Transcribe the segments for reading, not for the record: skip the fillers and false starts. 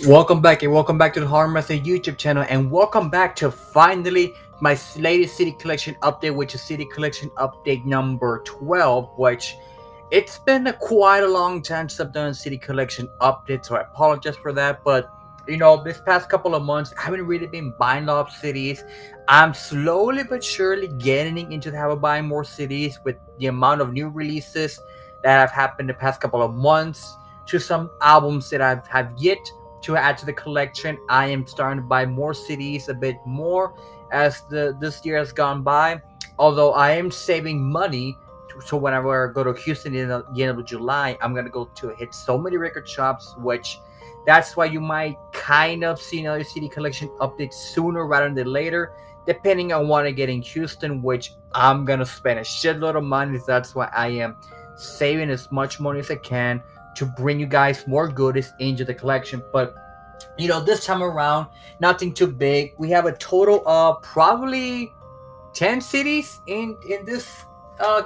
Welcome back and welcome back to the Horror Method YouTube channel, and welcome back to finally my latest CD collection update, which is CD collection update number 12, which it's been quite a long time since I've done a CD collection update, so I apologize for that. But this past couple of months I haven't really been buying a lot of CDs. I'm slowly but surely getting into the habit of buying more CDs with the amount of new releases that have happened the past couple of months, to some albums that I've have yet to add to the collection. I am starting to buy more CDs a bit more as this year has gone by. Although I am saving money, so whenever I go to Houston in the end of July, I'm gonna go to hit so many record shops, which that's why you might kind of see another CD collection update sooner rather than later, depending on what I get in Houston, which I'm gonna spend a shitload of money. That's why I am saving as much money as I can to bring you guys more goodies into the collection. But this time around, nothing too big. We have a total of probably 10 CDs in this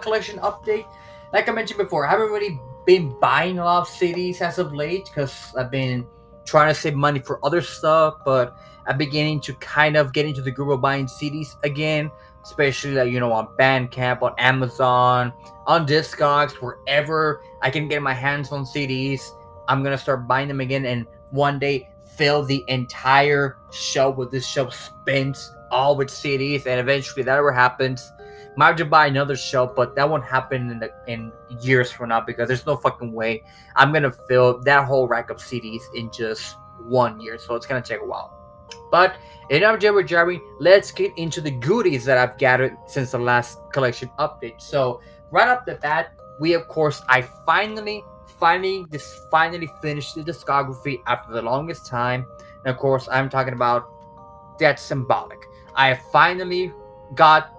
collection update. Like I mentioned before, I haven't really been buying a lot of CDs as of late because I've been trying to save money for other stuff, but I'm beginning to kind of get into the groove of buying CDs again, especially on Bandcamp, on Amazon, on Discogs, wherever I can get my hands on CDs. I'm gonna start buying them again, and one day fill the entire show with this show spins all with CDs. And eventually that ever happens, might have to buy another show, but that won't happen in years from now, because there's no fucking way I'm gonna fill that whole rack of CDs in just 1 year. So it's gonna take a while. But enough jabber jabbering, let's get into the goodies that I've gathered since the last collection update. So right off the bat, I finally finished the discography after the longest time. And of course, I'm talking about Dead Symbolic. I finally got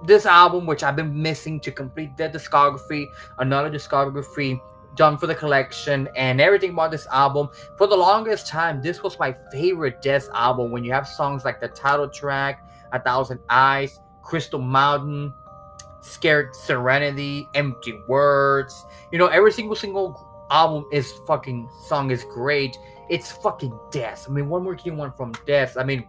this album, which I've been missing to complete that discography, another discography done for the collection, and everything about this album. For the longest time, this was my favorite Death album, when you have songs like the title track, A Thousand Eyes, Crystal Mountain, Scared Serenity, Empty Words. Every single album song is great. It's fucking Death. I mean, one more key one from Death. I mean,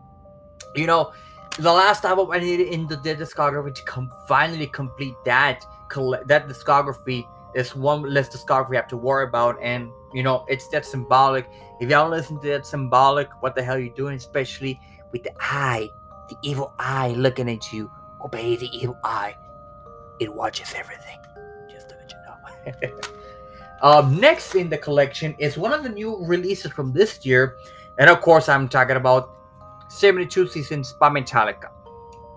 the last album I needed in the discography to finally complete that discography is one less discography I have to worry about, and it's Dead Symbolic. If y'all listen to Dead Symbolic, what the hell are you doing? Especially with the evil eye looking at you. Obey the evil eye. It watches everything. Just to let you know. Next in the collection is one of the new releases from this year, and of course I'm talking about 72 Seasons by Metallica.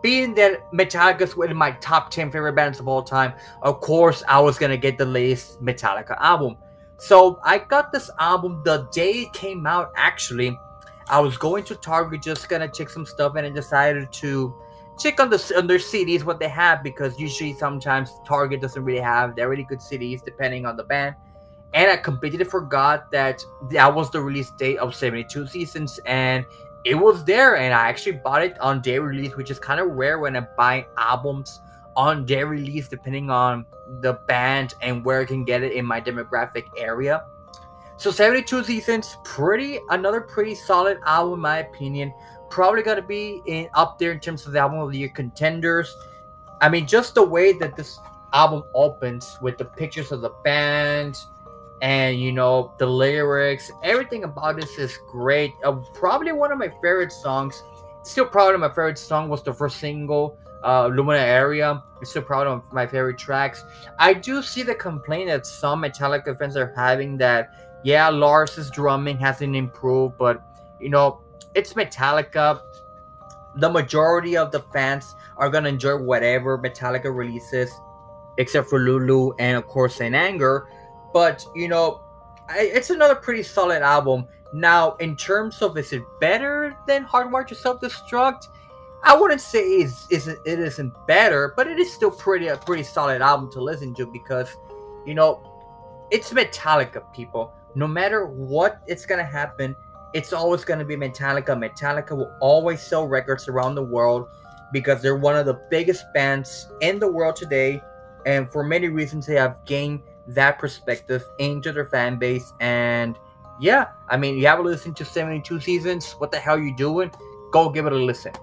Being that Metallica is one of my top 10 favorite bands of all time, of course I was gonna get the latest Metallica album. So I got this album the day it came out. Actually, I was going to Target just gonna check some stuff, and I decided to check on their CDs what they have, because usually sometimes Target doesn't really have their really good CDs depending on the band. And I completely forgot that was the release date of 72 Seasons, and it was there, and I actually bought it on day release, which is kind of rare when I buy albums on day release, depending on the band and where I can get it in my demographic area. So 72 Seasons, another pretty solid album in my opinion. Probably gonna be up there in terms of the album of the year contenders. I mean, just the way that this album opens with the pictures of the band, and the lyrics, everything about this is great. Probably one of my favorite songs. Still proud of my favorite song was the first single, Lumina Area. I'm still proud of my favorite tracks. I do see the complaint that some Metallica fans are having that, yeah, Lars's drumming hasn't improved, but it's Metallica. The majority of the fans are gonna enjoy whatever Metallica releases, except for Lulu and of course Saint Anger. But it's another pretty solid album. Now, in terms of, is it better than Hardwired to Self-Destruct? I wouldn't say it isn't better, but it is still a pretty solid album to listen to, because it's Metallica, people. No matter what it's gonna happen, it's always gonna be Metallica. Metallica will always sell records around the world, because they're one of the biggest bands in the world today, and for many reasons they have gained that perspective into their fan base, and yeah, I mean, you haven't listened to 72 Seasons. What the hell you doing? Go give it a listen.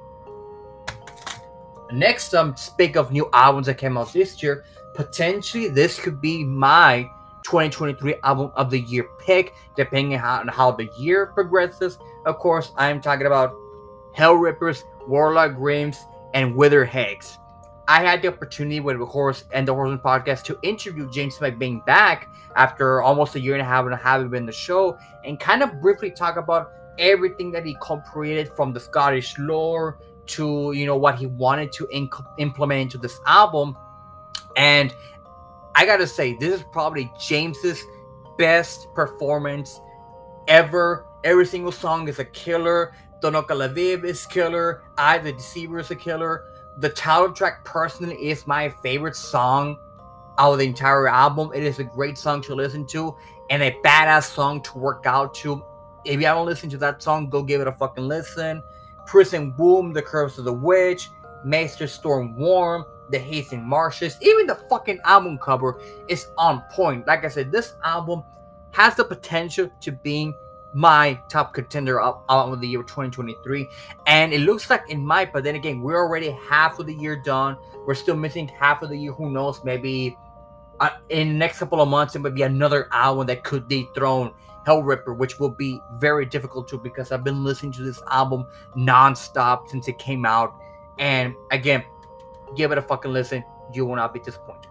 Next, speak of new albums that came out this year. Potentially, this could be my 2023 album of the year pick, depending on how the year progresses. Of course, I'm talking about Hellrippers, Warlock Grims, and Wither Hags. I had the opportunity with the Horse and the Horseman podcast to interview James Smith being back after almost a year and a half and having been the show, and kind of briefly talk about everything that he created from the Scottish lore to, you know, what he wanted to implement into this album. And I gotta say, this is probably James's best performance ever. Every single song is a killer. Tonoka Laviv is killer. I, the Deceiver, is a killer. The title track personally is my favorite song out of the entire album. It is a great song to listen to and a badass song to work out to. If you haven't listened to that song, go give it a fucking listen. Prison Womb, The Curse of the Witch, Maester Storm Warm, The Hazing Marshes, even the fucking album cover is on point. Like I said, this album has the potential to being my top contender album of the year 2023, and it looks like it might, but then again, we're already half of the year done. We're still missing half of the year. Who knows, maybe in the next couple of months, it might be another album that could dethrone Hellripper, which will be very difficult to, because I've been listening to this album non-stop since it came out. And again, give it a fucking listen. You will not be disappointed.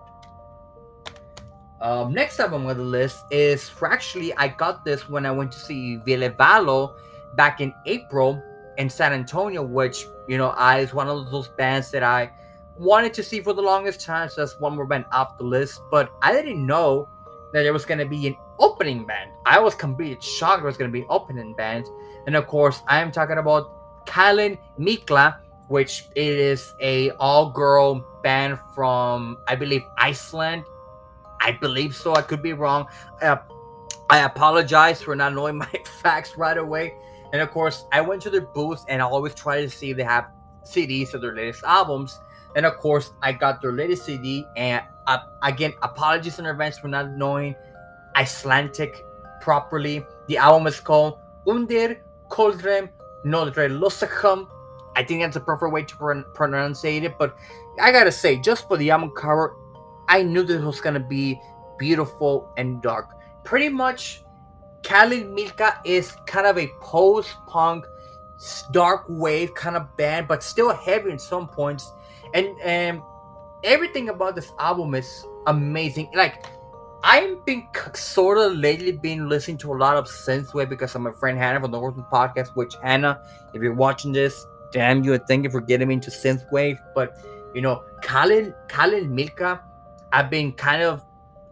Next album on the list is, actually, I got this when I went to see Ville Valo back in April in San Antonio, which, you know, is one of those bands that I wanted to see for the longest time, so that's one more band off the list. But I didn't know that there was going to be an opening band. I was completely shocked there was going to be an opening band. And of course, I am talking about Kalin Mikla, which is a all-girl band from, I believe, Iceland. I believe so. I could be wrong. I apologize for not knowing my facts right away. And of course, I went to their booth and I always try to see if they have CDs of their latest albums. And of course, I got their latest CD. And again, apologies in advance for not knowing Icelandic properly. The album is called Undir Koldrem Nodre Losacham. I think that's the perfect way to pronounce it. But I gotta say, just for the album cover, I knew this was gonna be beautiful and dark. Pretty much, Kalin Milka is kind of a post-punk, dark wave kind of band, but still heavy in some points. And everything about this album is amazing. Like, I've been sort of lately been listening to a lot of synthwave because of my friend Hannah from the Horseman podcast. Which, Hannah, if you're watching this, damn you, and thank you for getting me into synthwave. But you know, Kalin Milka, I've been kind of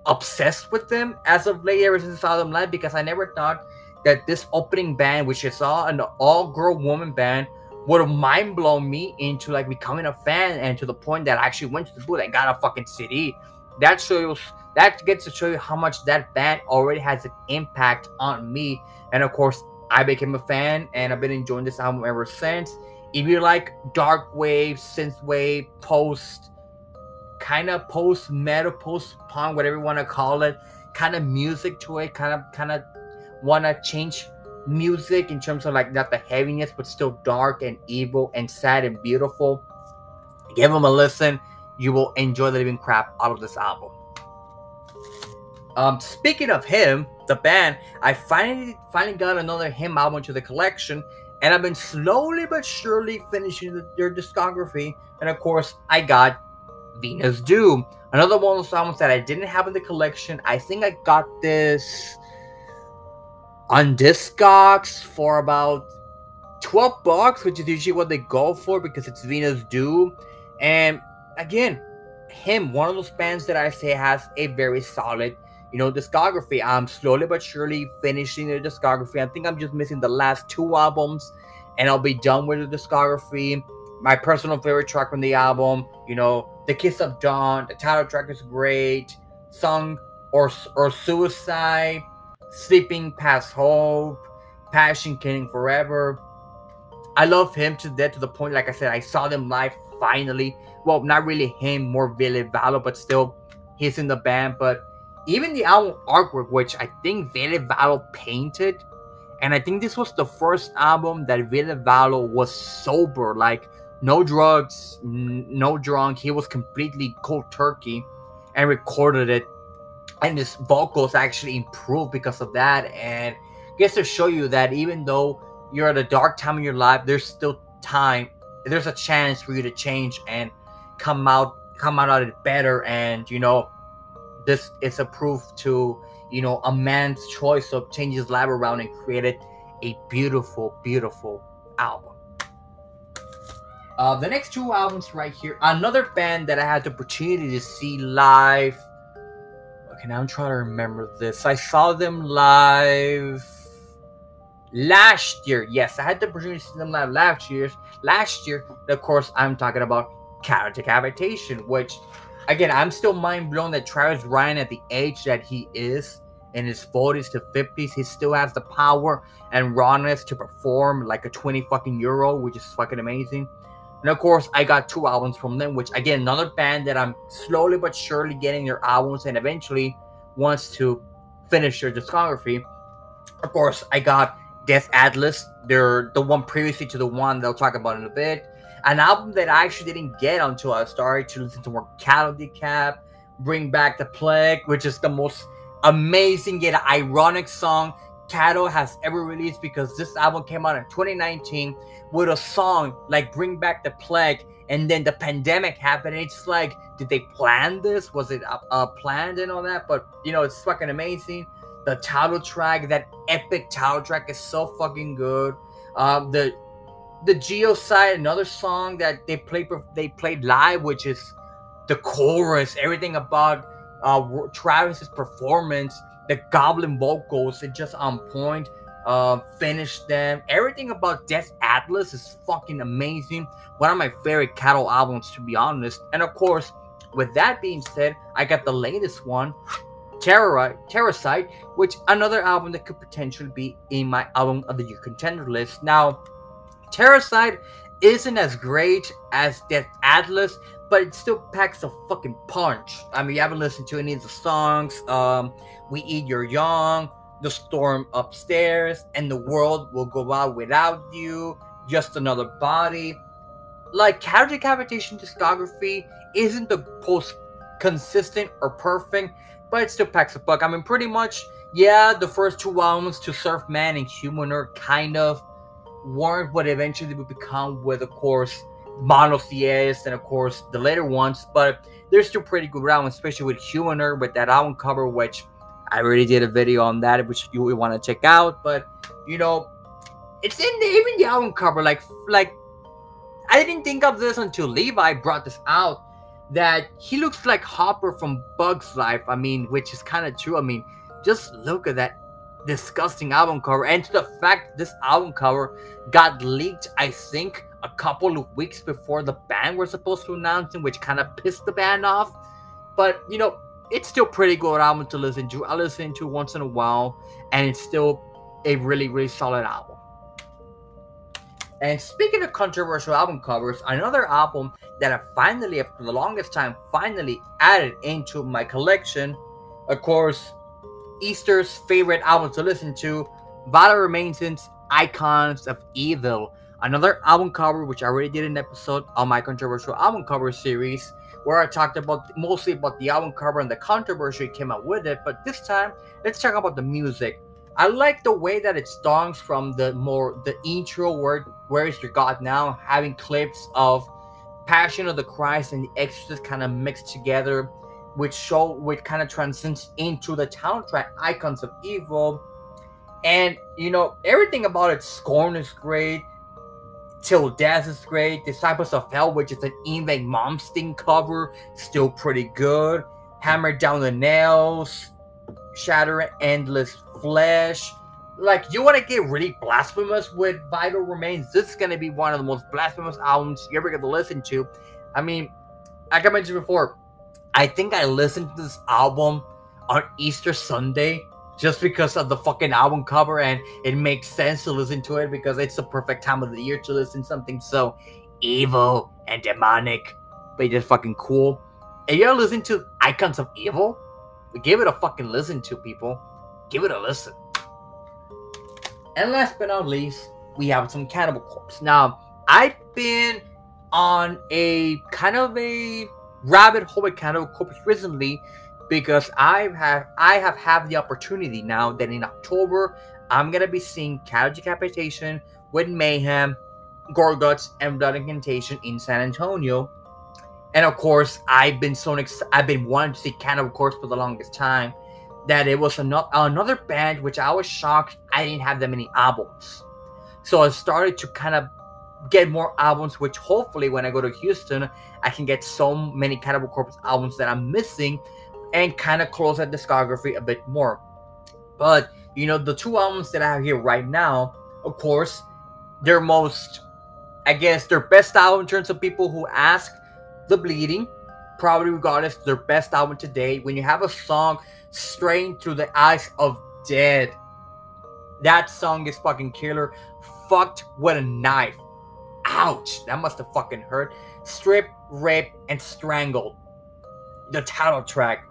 obsessed with them as of late, ever since I saw them live, because I never thought that this opening band, which is an all-girl woman band, would have mind-blown me into like becoming a fan, and to the point that I actually went to the booth and got a fucking CD. That gets to show you how much that band already has an impact on me. And of course, I became a fan, and I've been enjoying this album ever since. If you like dark wave, synthwave, kind of post-metal, post-punk, whatever you want to call it, kind of music to it, kind of want to change music in terms of like not the heaviness, but still dark and evil and sad and beautiful, give them a listen. You will enjoy the living crap out of this album. Speaking of him, the band, I finally got another him album to the collection, and I've been slowly but surely finishing their discography. And of course, I got Venus Doom, another one of those albums that I didn't have in the collection. I think I got this on Discogs for about $12, which is usually what they go for because it's Venus Doom. And again, him, one of those bands that I say has a very solid, discography. I'm slowly but surely finishing their discography. I think I'm just missing the last 2 albums, and I'll be done with the discography. My personal favorite track from the album, The Kiss of Dawn. The title track is great. Song or Suicide, Sleeping Past Hope, Passion Killing Forever. I love him to death, to the point, like I said, I saw them live finally. Well, not really him, more Ville Valo, but still, he's in the band. But even the album artwork, which I think Vele Valo painted, and I think this was the first album that Vele Valo was sober, like no drugs, no drunk. He was completely cold turkey and recorded it, and his vocals actually improved because of that. And I guess to show you that even though you're at a dark time in your life, there's still time, there's a chance for you to change and come out of it better. And this is a proof to a man's choice of changing his life around and created a beautiful album. The next two albums right here, another band that I had the opportunity to see live. Okay, now I'm trying to remember this. I saw them live last year. Yes, I had the opportunity to see them live last year. Of course, I'm talking about Cattle Decapitation, which, again, I'm still mind blown that Travis Ryan, at the age that he is, in his 40s to 50s, he still has the power and rawness to perform like a 20 fucking euro, which is fucking amazing. And of course, I got two albums from them, which, again, another band that I'm slowly but surely getting their albums and eventually wants to finish their discography. Of course, I got Death Atlas. They're the one previously to the one that I'll talk about in a bit. An album that I actually didn't get until I started to listen to more Cattle Decap, Bring Back the Plague, which is the most amazing yet ironic song Cattle has ever released, because this album came out in 2019 with a song like Bring Back the Plague, and then the pandemic happened, and it's like, did they plan this? Was it planned and all that? But it's fucking amazing. The title track, that epic title track, is so fucking good. The Geoside, another song that they played live, which is the chorus, everything about Travis's performance, the goblin vocals, it's just on point. Finish them. Everything about Death Atlas is fucking amazing. One of my favorite Cattle albums, to be honest. And of course, with that being said, I got the latest one, Terrorcide, which another album that could potentially be in my album of the year contender list. Now, Terrorcide isn't as great as Death Atlas, but it still packs a fucking punch. I mean, you haven't listened to any of the songs. We Eat Your Young, The Storm Upstairs, and The World Will Go Out Without You, Just Another Body. Like, Cattle Decapitation discography isn't the most consistent or perfect, but it still packs a buck. I mean, pretty much, yeah, the first two albums, To Serve Man and Humanor, kind of weren't what eventually would become with, of course, Monotheist and, of course, the later ones, but they're still pretty good albums, especially with Humanor, with that album cover, which I already did a video on that, which you want to check out. But it's in even the album cover, like I didn't think of this until Levi brought this out, that he looks like Hopper from Bug's Life. I mean, which is kind of true. I mean, just look at that disgusting album cover, and to the fact this album cover got leaked, I think, a couple of weeks before the band were supposed to announce it, which kind of pissed the band off. But it's still pretty good album to listen to. I listen to once in a while, and it's still a really solid album. And speaking of controversial album covers, another album that I finally, after the longest time, finally added into my collection, of course, Easter's favorite album to listen to, Vital Remains' Icons of Evil. Another album cover, which I already did an episode on my controversial album cover series, where I talked about mostly about the album cover and the controversy that came out with it. But this time, let's talk about the music. I like the way that it starts from the intro, where is your God now, having clips of Passion of the Christ and The Exorcist kind of mixed together, which kind of transcends into the soundtrack, Icons of Evil. And everything about it, Scorn is great, Till Death is great, Disciples of Hell, which is an Yngwie Malmsteen cover, still pretty good, Hammer Down the Nails, Shatter Endless Flesh. Like, you want to get really blasphemous with Vital Remains, this is going to be one of the most blasphemous albums you ever get to listen to. I mean, like I mentioned before, I think I listened to this album on Easter Sunday just because of the fucking album cover, and it makes sense to listen to it because it's the perfect time of the year to listen to something so evil and demonic, but just fucking cool. And you ever listen to Icons of Evil? give it a fucking listen to, people. Give it a listen. And last but not least, we have some Cannibal Corpse. Now, I've been on a kind of a rabbit hole with Cannibal Corpse recently because I have had the opportunity now that in October I'm gonna be seeing Cattle Decapitation with Mayhem, Gorguts, and Blood Incantation in San Antonio. And of course, I've been wanting to see Cannibal Corpse for the longest time. That it was another band which I was shocked I didn't have that many albums. So I started to kind of get more albums, which hopefully when I go to Houston, I can get so many Cannibal Corpse albums that I'm missing and kind of close that discography a bit more. But, you know, the two albums that I have here right now, of course, their best album in terms of people who ask, The Bleeding, probably regardless, their best album to date. When you have a song, Straying Through the Eyes of Dead, that song is fucking killer. Fucked with a Knife. Ouch, that must have fucking hurt. Stripped, Raped, and Strangled, the title track.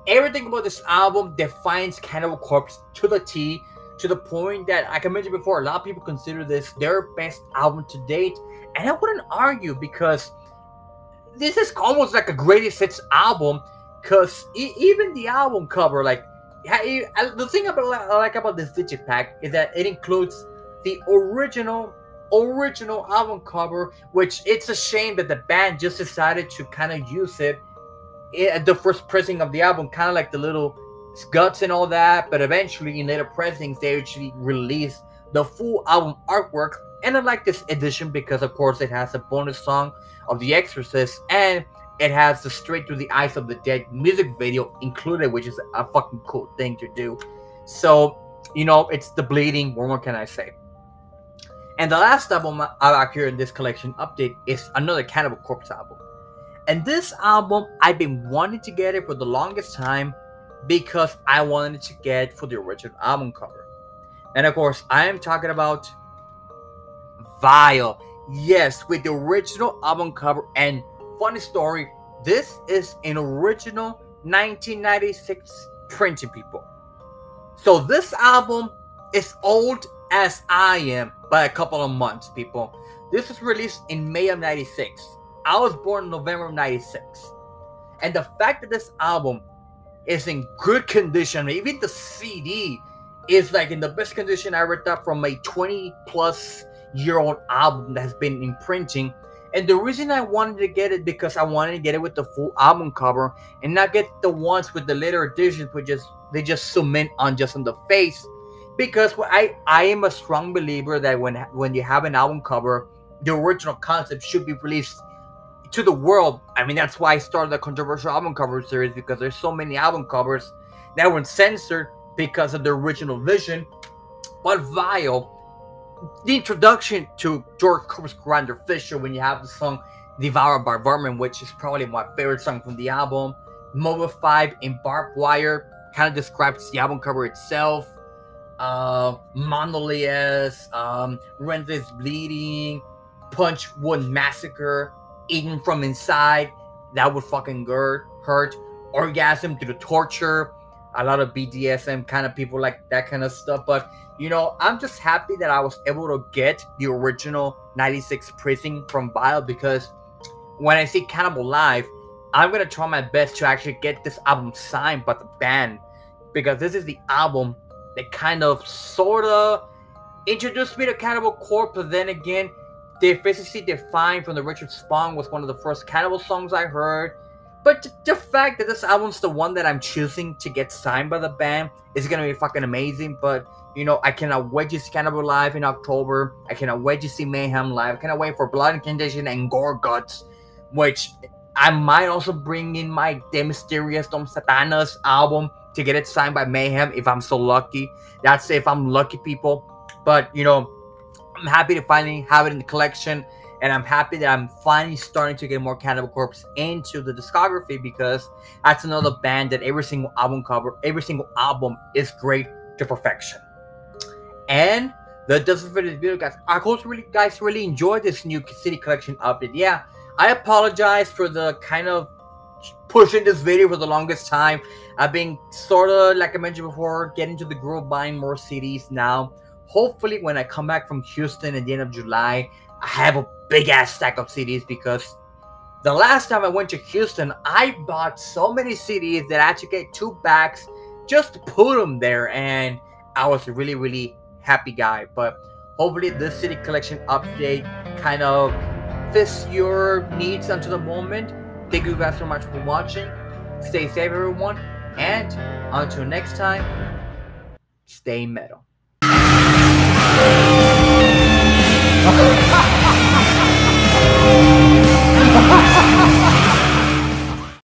Everything about this album defines Cannibal Corpse to the T, to the point that, like I mentioned before, a lot of people consider this their best album to date, and I wouldn't argue, because this is almost like a greatest hits album, because even the album cover, like, the thing I like about this digipack is that it includes the original album cover, which it's a shame that the band just decided to kind of use it at the first pressing of the album, kind of like the little guts and all that, but eventually in later pressings they actually released the full album artwork. And I like this edition because of course it has a bonus song of The Exorcist, and it has the Straight Through the Eyes of the Dead music video included, which is a fucking cool thing to do. So, you know, it's The Bleeding, what more can I say? And the last album I have here in this collection update is another Cannibal Corpse album. And this album, I've been wanting to get it for the longest time because I wanted to get for the original album cover. And of course, I am talking about Vile. Yes, with the original album cover. And funny story, this is an original 1996 printing, people. So this album is old as I am by a couple of months, people. This was released in May of 96. I was born in November of 96. And the fact that this album is in good condition, even the CD is like in the best condition I ever thought from a 20+ year old album that has been in printing. And the reason I wanted to get it, because I wanted to get it with the full album cover and not get the ones with the later editions which they just zoom in on the face. Because I am a strong believer that when you have an album cover, the original concept should be released to the world. I mean, that's why I started the controversial album cover series, because there's so many album covers that were censored because of the original vision. But Vile, the introduction to George Cooper's Grander Fisher, when you have the song Devoured by Vermin, which is probably my favorite song from the album. Mobile 5 in Barbed Wire kind of describes the album cover itself. Monolith, Relentless Bleeding, Punch Wound Massacre, Eaten from Inside, that would fucking hurt. Orgasm Through the Torture, a lot of BDSM kind of people like that kind of stuff. But, you know, I'm just happy that I was able to get the original 96 pressing from Vile, because when I see Cannibal live, I'm going to try my best to actually get this album signed by the band, because this is the album that kind of sort of introduced me to Cannibal Corpse. But then again, The Efficiency Defined from the Richard Spawn was one of the first Cannibal songs I heard. But the fact that this album's the one that I'm choosing to get signed by the band is going to be fucking amazing. But, you know, I cannot wait to see Cannibal live in October. I cannot wait to see Mayhem live. I cannot wait for Blood Incantation and Gorguts, which I might also bring in my De Mysterious Dom Satanas album to get it signed by Mayhem if I'm so lucky. That's if I'm lucky, people. But, you know, I'm happy to finally have it in the collection, and I'm happy that I'm finally starting to get more Cannibal Corpse into the discography, because that's another band that every single album is great to perfection. And that does it for this video, guys. I hope you guys really enjoyed this new CD collection update. Yeah, I apologize for the kind of pushing this video for the longest time. I've been sort of, like I mentioned before, getting to the groove of buying more CDs now. Hopefully, when I come back from Houston at the end of July, I have a big ass stack of CDs, because the last time I went to Houston, I bought so many CDs that I had to get 2 bags just to put them there, and I was a really, really happy guy. But hopefully this CD collection update kind of fits your needs until the moment. Thank you guys so much for watching. Stay safe, everyone, and until next time, stay metal.